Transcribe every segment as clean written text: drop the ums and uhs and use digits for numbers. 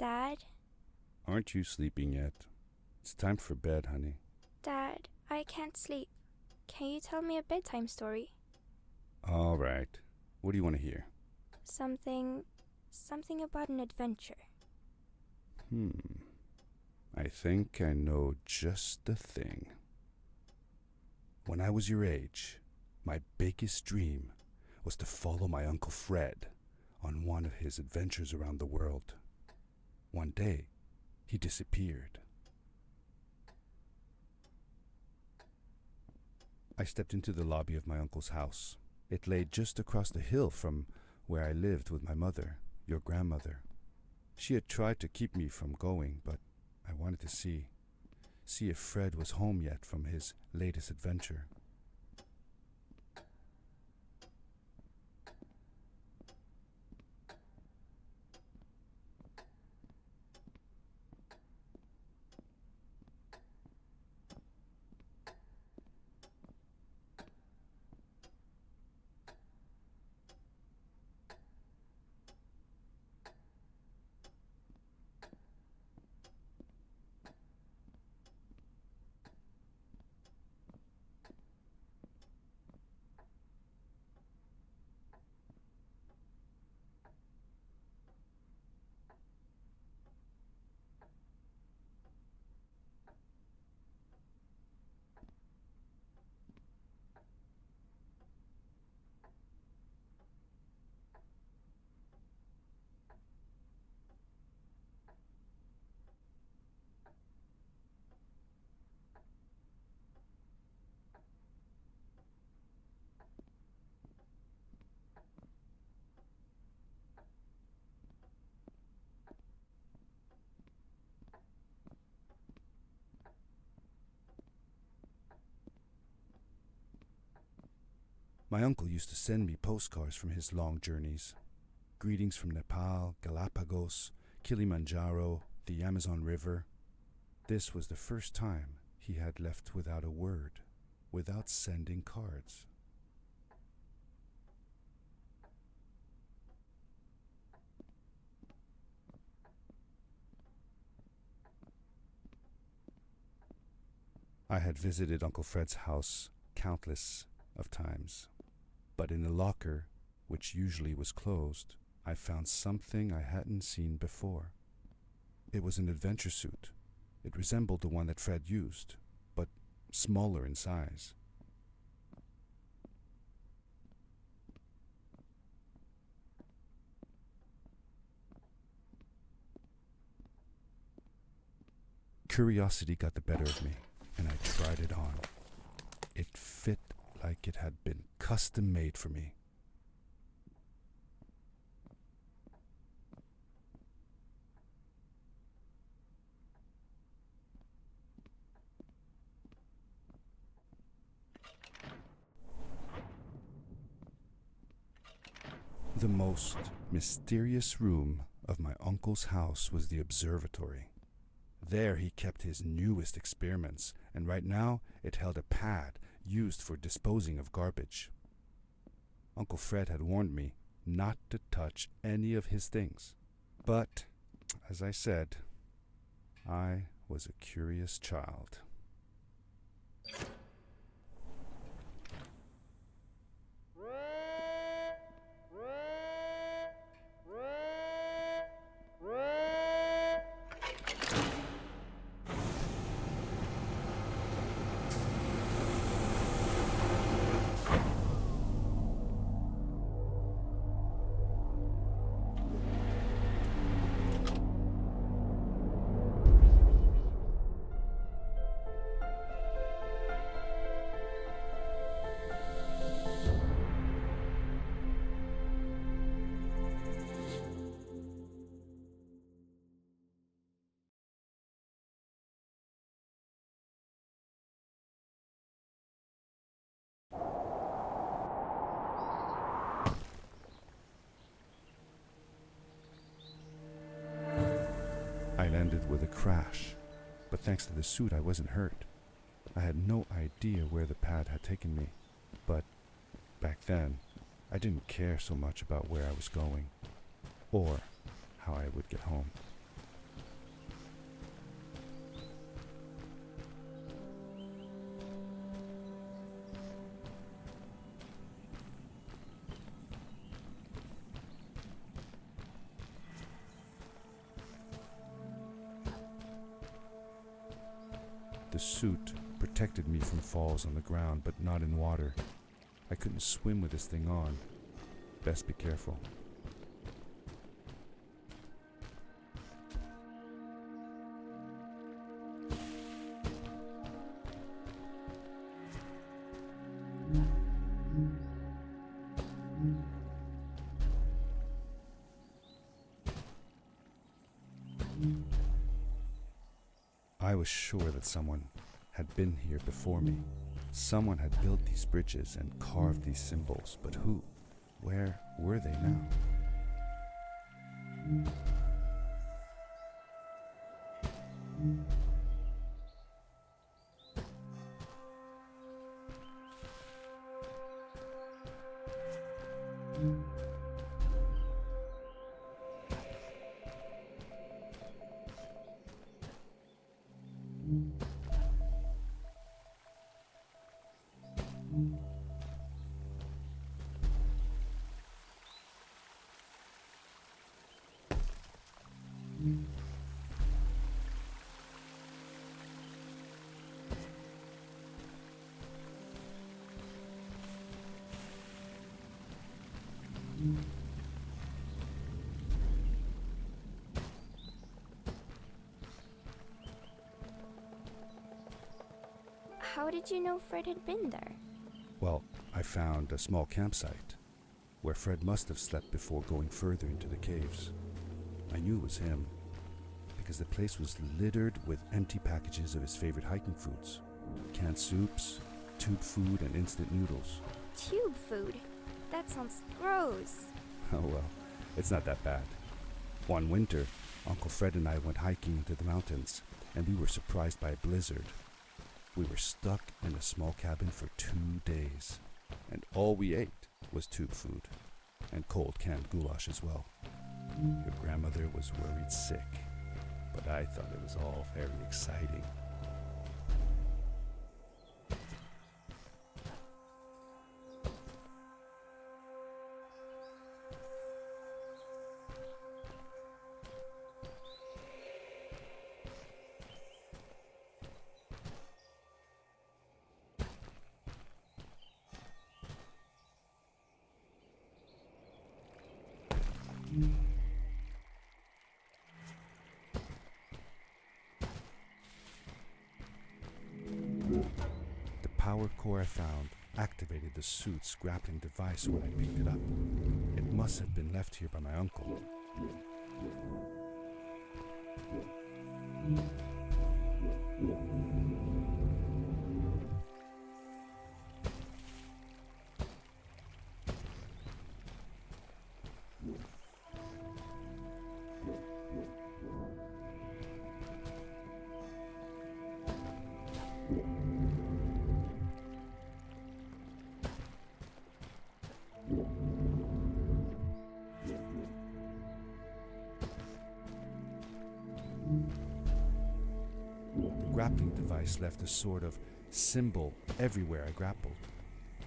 Dad? Aren't you sleeping yet? It's time for bed, honey. Dad, I can't sleep. Can you tell me a bedtime story? All right. What do you want to hear? Something about an adventure. I think I know just the thing. When I was your age, my biggest dream was to follow my Uncle Fred on one of his adventures around the world. One day, he disappeared. I stepped into the lobby of my uncle's house. It lay just across the hill from where I lived with my mother, your grandmother. She had tried to keep me from going, but I wanted to see if Fred was home yet from his latest adventure. My uncle used to send me postcards from his long journeys. Greetings from Nepal, Galapagos, Kilimanjaro, the Amazon River. This was the first time he had left without a word, without sending cards. I had visited Uncle Fred's house countless of times, but in the locker, which usually was closed, I found something I hadn't seen before. It was an adventure suit. It resembled the one that Fred used, but smaller in size. Curiosity got the better of me, and I tried it on. It fit like it had been custom made for me. The most mysterious room of my uncle's house was the observatory. There he kept his newest experiments, and right now it held a pad used for disposing of garbage. Uncle Fred had warned me not to touch any of his things. But, as I said, I was a curious child. I landed with a crash, but thanks to the suit I wasn't hurt. I had no idea where the pad had taken me, but back then I didn't care so much about where I was going or how I would get home. The suit protected me from falls on the ground, but not in water. I couldn't swim with this thing on. Best be careful. I was sure that someone had been here before me. Someone had built these bridges and carved these symbols, but who? Where were they now? How did you know Fred had been there? Well, I found a small campsite where Fred must have slept before going further into the caves. I knew it was him because the place was littered with empty packages of his favorite hiking foods. Canned soups, tube food, and instant noodles. Tube food? That sounds gross. Oh well, it's not that bad. One winter, Uncle Fred and I went hiking into the mountains, and we were surprised by a blizzard. We were stuck in a small cabin for 2 days, and all we ate was tube food, and cold canned goulash as well. Your grandmother was worried sick, but I thought it was all very exciting. The power core I found activated the suit's grappling device when I picked it up. It must have been left here by my uncle. The grappling device left a sort of symbol everywhere I grappled.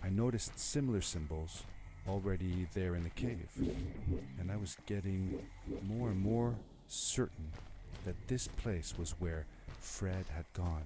I noticed similar symbols already there in the cave, and I was getting more and more certain that this place was where Fred had gone.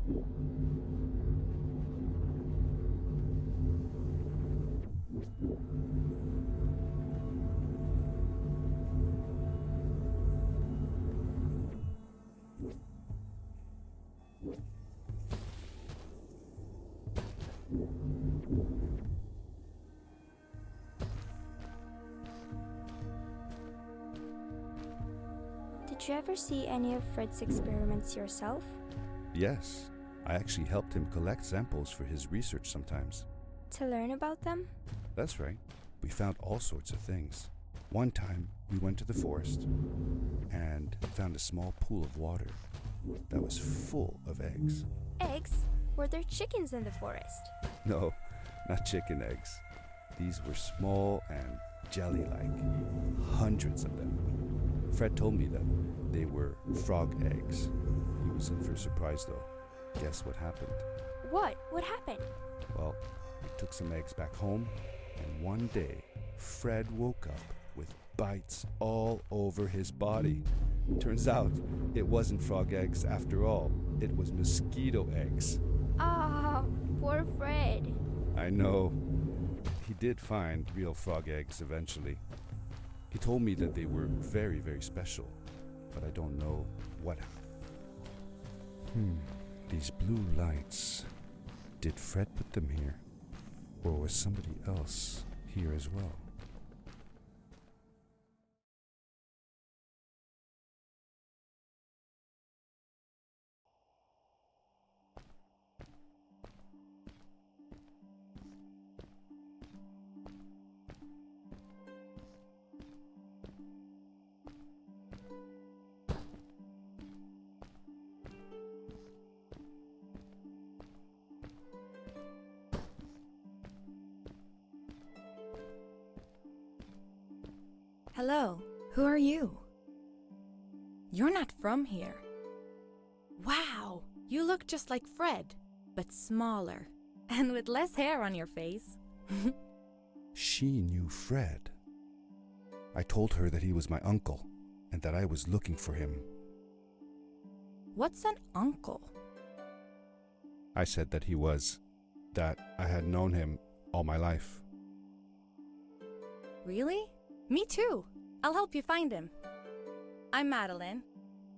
Did you ever see any of Fred's experiments yourself? Yes, I actually helped him collect samples for his research sometimes. To learn about them? That's right. We found all sorts of things. One time, we went to the forest and found a small pool of water that was full of eggs. Eggs? Were there chickens in the forest? No, not chicken eggs. These were small and jelly-like, hundreds of them. Fred told me that they were frog eggs. He was in for a surprise though. Guess what happened? What? What happened? Well, we took some eggs back home, and one day, Fred woke up with bites all over his body. Turns out, it wasn't frog eggs after all. It was mosquito eggs. Ah, poor Fred. I know. He did find real frog eggs eventually. He told me that they were very, very special, but I don't know what happened. These blue lights. Did Fred put them here? Or was somebody else here as well? Hello, who are you? You're not from here. Wow, you look just like Fred, but smaller, and with less hair on your face. She knew Fred. I told her that he was my uncle and that I was looking for him. What's an uncle? I said that I had known him all my life. Really? Me too. I'll help you find him. I'm Madeline.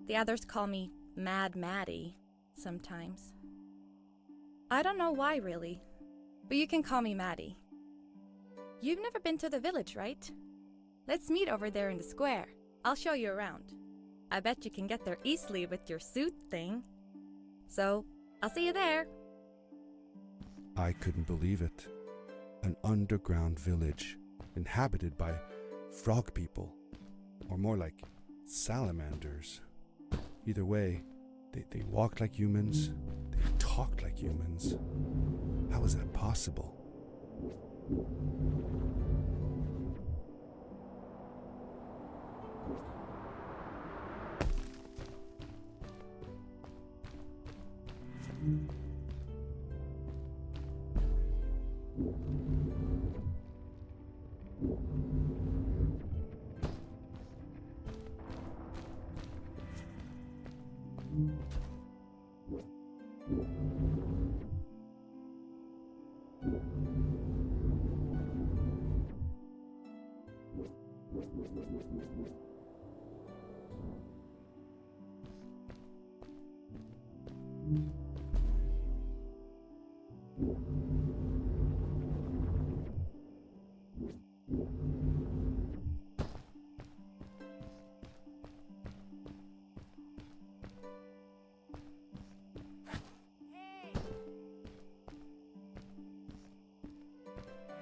The others call me Mad Maddie sometimes. I don't know why really, but you can call me Maddie. You've never been to the village, right? Let's meet over there in the square. I'll show you around. I bet you can get there easily with your suit thing. So, I'll see you there. I couldn't believe it. An underground village inhabited by frog people, or more like salamanders. Either way, they walked like humans, they talked like humans. How is that possible?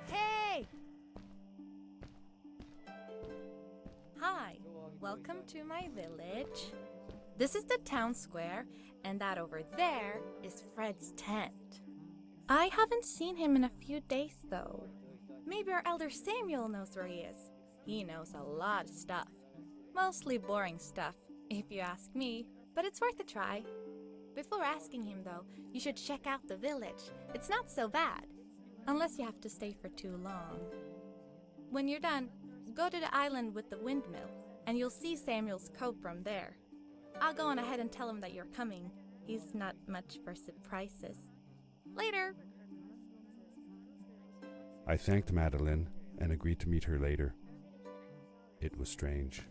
Hey! Hi, welcome to my village. This is the town square, and that over there is Fred's tent. I haven't seen him in a few days though. Maybe our elder Samuel knows where he is. He knows a lot of stuff. Mostly boring stuff, if you ask me, but it's worth a try. Before asking him though, you should check out the village. It's not so bad, unless you have to stay for too long. When you're done, go to the island with the windmill, and you'll see Samuel's cove from there. I'll go on ahead and tell him that you're coming. He's not much for surprises. Later! I thanked Madeline and agreed to meet her later. It was strange.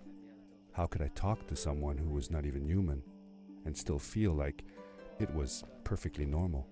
How could I talk to someone who was not even human and still feel like it was perfectly normal?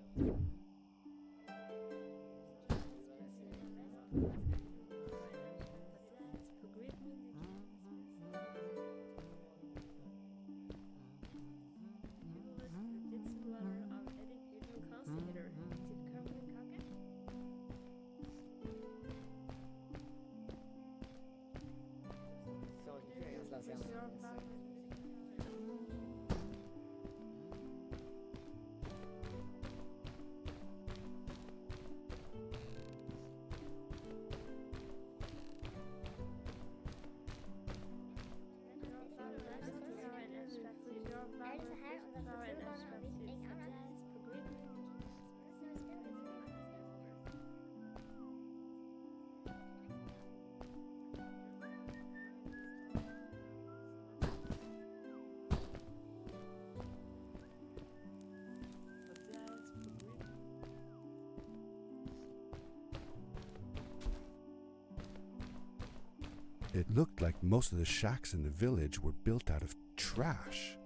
It looked like most of the shacks in the village were built out of trash.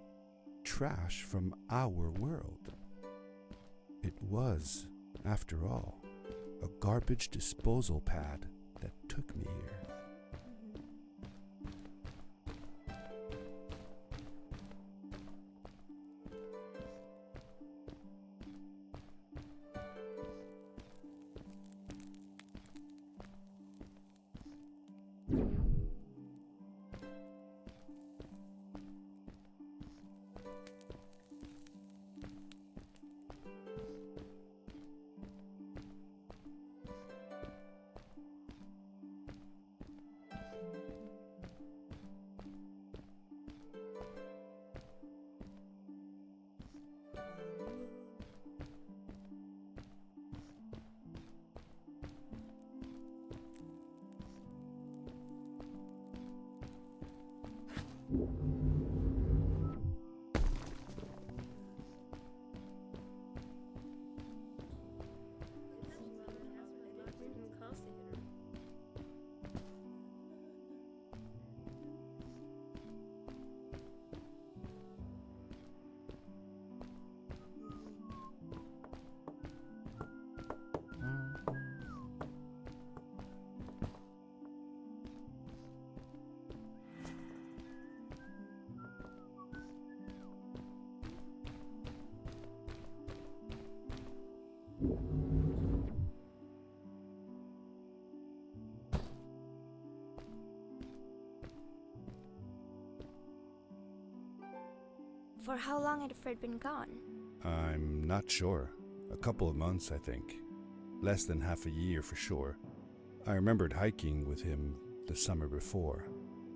Trash from our world. It was, after all, a garbage disposal pad that took me here. For how long had Fred been gone? I'm not sure. A couple of months, I think. Less than half a year for sure. I remembered hiking with him the summer before,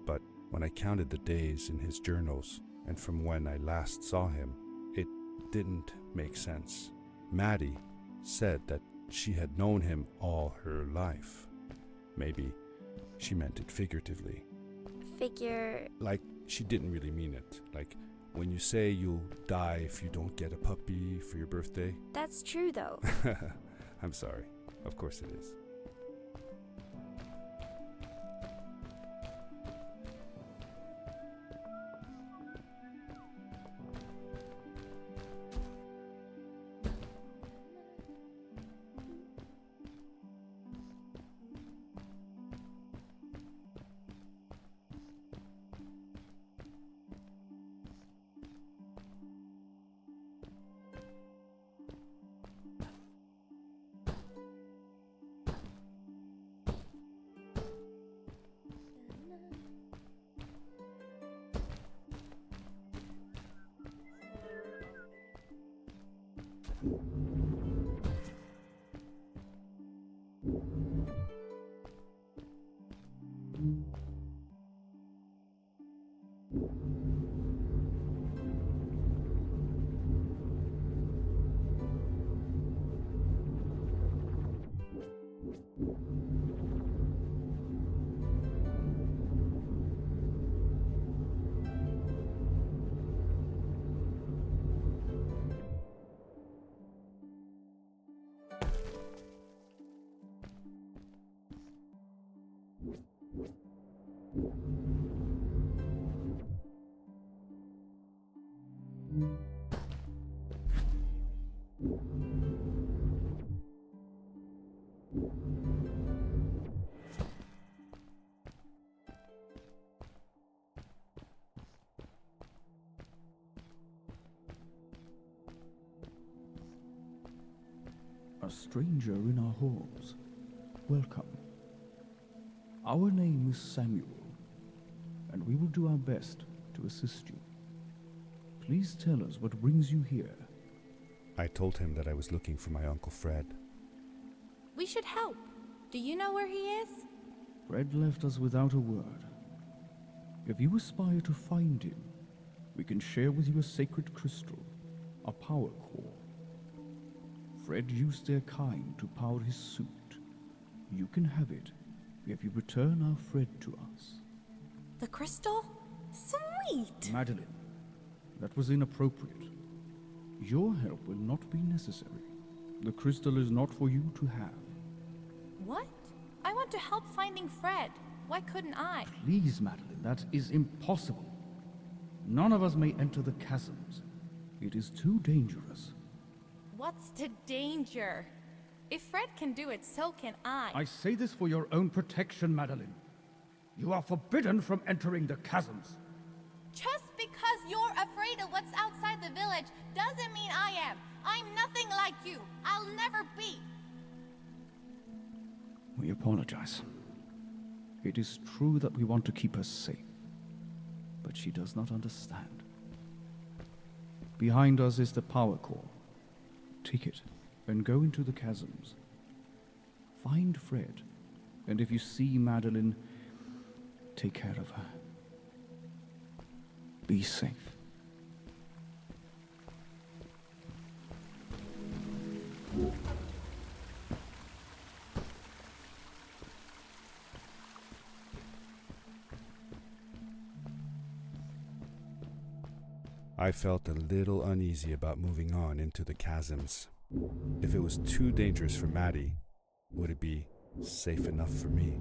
but when I counted the days in his journals and from when I last saw him, it didn't make sense. Maddie said that she had known him all her life. Maybe she meant it figuratively. Like She didn't really mean it. Like when you say you'll die if you don't get a puppy for your birthday. That's true, though. I'm sorry. Of course it is. A stranger in our halls. Welcome. Our name is Samuel, and we will do our best to assist you. Please tell us what brings you here. I told him that I was looking for my Uncle Fred. We should help. Do you know where he is? Fred left us without a word. If you aspire to find him, we can share with you a sacred crystal, a power core. Fred used their kind to power his suit. You can have it if you return our Fred to us. The crystal? Sweet! Madeline, that was inappropriate. Your help will not be necessary. The crystal is not for you to have. What? I want to help finding Fred. Why couldn't I? Please, Madeline, that is impossible. None of us may enter the chasms. It is too dangerous. What's the danger? If Fred can do it, so can I. I say this for your own protection, Madeline. You are forbidden from entering the chasms. Just because you're afraid of what's outside the village doesn't mean I am. I'm nothing like you. I'll never be. We apologize. It is true that we want to keep her safe, but she does not understand. Behind us is the power core. Take it and go into the chasms. Find Fred, and if you see Madeline, take care of her. Be safe. I felt a little uneasy about moving on into the chasms. If it was too dangerous for Maddie, would it be safe enough for me?